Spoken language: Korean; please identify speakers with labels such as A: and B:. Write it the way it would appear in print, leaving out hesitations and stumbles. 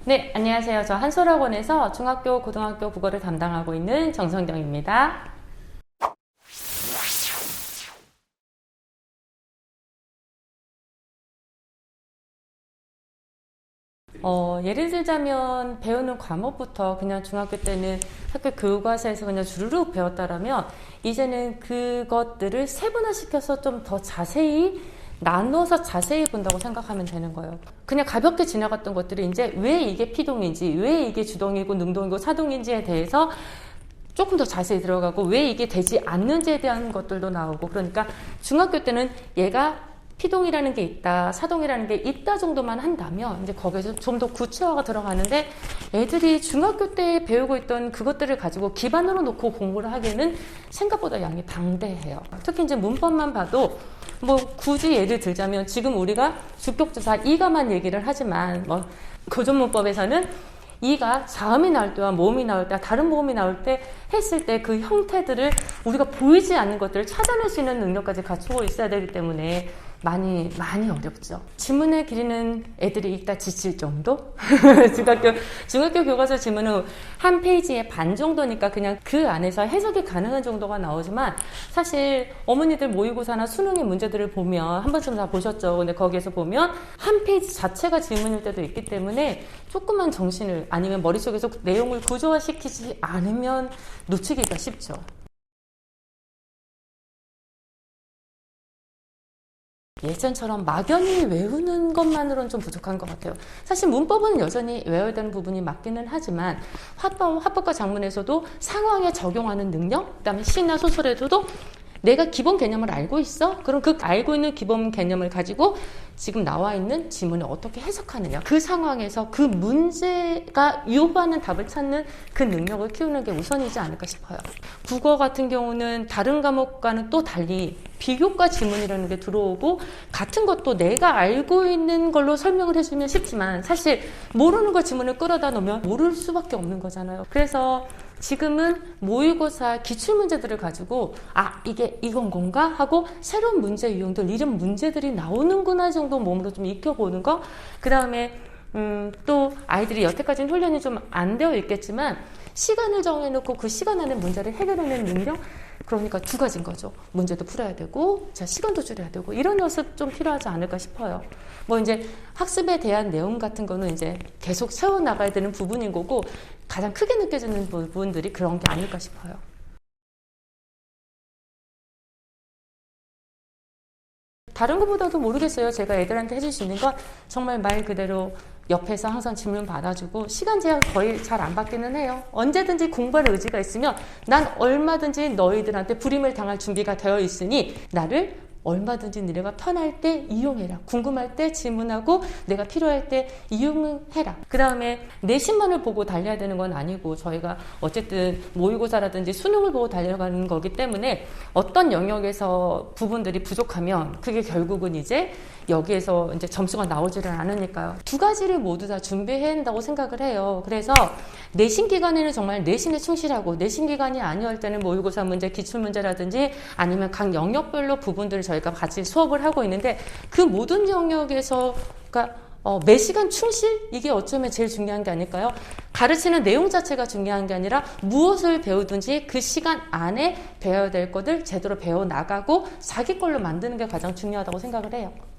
A: 네, 안녕하세요. 저 한솔학원에서 중학교, 고등학교 국어를 담당하고 있는 정성경입니다. 예를 들자면 배우는 과목부터 그냥 중학교 때는 학교 교과서에서 그냥 주르륵 배웠다라면 이제는 그것들을 세분화시켜서 좀 더 자세히 나눠서 자세히 본다고 생각하면 되는 거예요. 그냥 가볍게 지나갔던 것들이 이제 왜 이게 피동인지, 왜 이게 주동이고 능동이고 사동인지에 대해서 조금 더 자세히 들어가고 왜 이게 되지 않는지에 대한 것들도 나오고, 그러니까 중학교 때는 얘가 피동이라는 게 있다, 사동이라는 게 있다 정도만 한다면 이제 거기에서 좀 더 구체화가 들어가는데, 애들이 중학교 때 배우고 있던 그것들을 가지고 기반으로 놓고 공부를 하기에는 생각보다 양이 방대해요. 특히 이제 문법만 봐도 뭐 굳이 예를 들자면 지금 우리가 주격조사 이가만 얘기를 하지만 뭐 고전문법에서는 이가 자음이 나올 때와 모음이 나올 때, 다른 모음이 나올 때 했을 때 그 형태들을 우리가 보이지 않는 것들을 찾아낼 수 있는 능력까지 갖추고 있어야 되기 때문에 많이 어렵죠. 지문의 길이는 애들이 읽다 지칠 정도? 중학교 교과서 지문은 한 페이지에 반 정도니까 그냥 그 안에서 해석이 가능한 정도가 나오지만, 사실 어머니들 모의고사나 수능의 문제들을 보면 한 번쯤 다 보셨죠. 근데 거기에서 보면 한 페이지 자체가 지문일 때도 있기 때문에 조금만 정신을 아니면 머릿속에서 내용을 구조화시키지 않으면 놓치기가 쉽죠. 예전처럼 막연히 외우는 것만으로는 좀 부족한 것 같아요. 사실 문법은 여전히 외워야 되는 부분이 맞기는 하지만 화법과 작문에서도 상황에 적용하는 능력, 그다음에 시나 소설에서도 내가 기본 개념을 알고 있어? 그럼 그 알고 있는 기본 개념을 가지고 지금 나와 있는 지문을 어떻게 해석하느냐, 그 상황에서 그 문제가 요구하는 답을 찾는 그 능력을 키우는 게 우선이지 않을까 싶어요. 국어 같은 경우는 다른 과목과는 또 달리 비교과 지문이라는 게 들어오고, 같은 것도 내가 알고 있는 걸로 설명을 해주면 쉽지만 사실 모르는 거 지문을 끌어다 놓으면 모를 수밖에 없는 거잖아요. 그래서 지금은 모의고사 기출문제들을 가지고 이게 이건 건가? 하고 새로운 문제 유형들, 이런 문제들이 나오는구나 정도 몸으로 좀 익혀보는 거. 그 다음에 또 아이들이 여태까지는 훈련이 좀 안 되어 있겠지만 시간을 정해놓고 그 시간 안에 문제를 해결하는 능력, 그러니까 두 가지인 거죠. 문제도 풀어야 되고 시간도 줄여야 되고, 이런 연습 좀 필요하지 않을까 싶어요. 뭐 이제 학습에 대한 내용 같은 거는 이제 계속 세워나가야 되는 부분인 거고, 가장 크게 느껴지는 부분들이 그런 게 아닐까 싶어요. 다른 것보다도 모르겠어요. 제가 애들한테 해줄 수 있는 건 정말 말 그대로 옆에서 항상 질문 받아주고, 시간 제한 거의 잘 안 받기는 해요. 언제든지 공부할 의지가 있으면 난 얼마든지 너희들한테 불임을 당할 준비가 되어 있으니 나를 얼마든지 너네가 편할 때 이용해라. 궁금할 때 질문하고 내가 필요할 때 이용해라. 그 다음에 내신만을 보고 달려야 되는 건 아니고, 저희가 어쨌든 모의고사라든지 수능을 보고 달려가는 거기 때문에 어떤 영역에서 부분들이 부족하면 그게 결국은 이제 여기에서 이제 점수가 나오지를 않으니까요. 두 가지를 모두 다 준비해야 한다고 생각을 해요. 그래서 내신 기간에는 정말 내신에 충실하고, 내신 기간이 아니할 때는 모의고사 문제, 기출문제라든지 아니면 각 영역별로 부분들을 저희가 같이 수업을 하고 있는데, 그 모든 영역에서 매 시간 충실? 이게 어쩌면 제일 중요한 게 아닐까요? 가르치는 내용 자체가 중요한 게 아니라 무엇을 배우든지 그 시간 안에 배워야 될 것을 제대로 배워나가고 자기 걸로 만드는 게 가장 중요하다고 생각을 해요.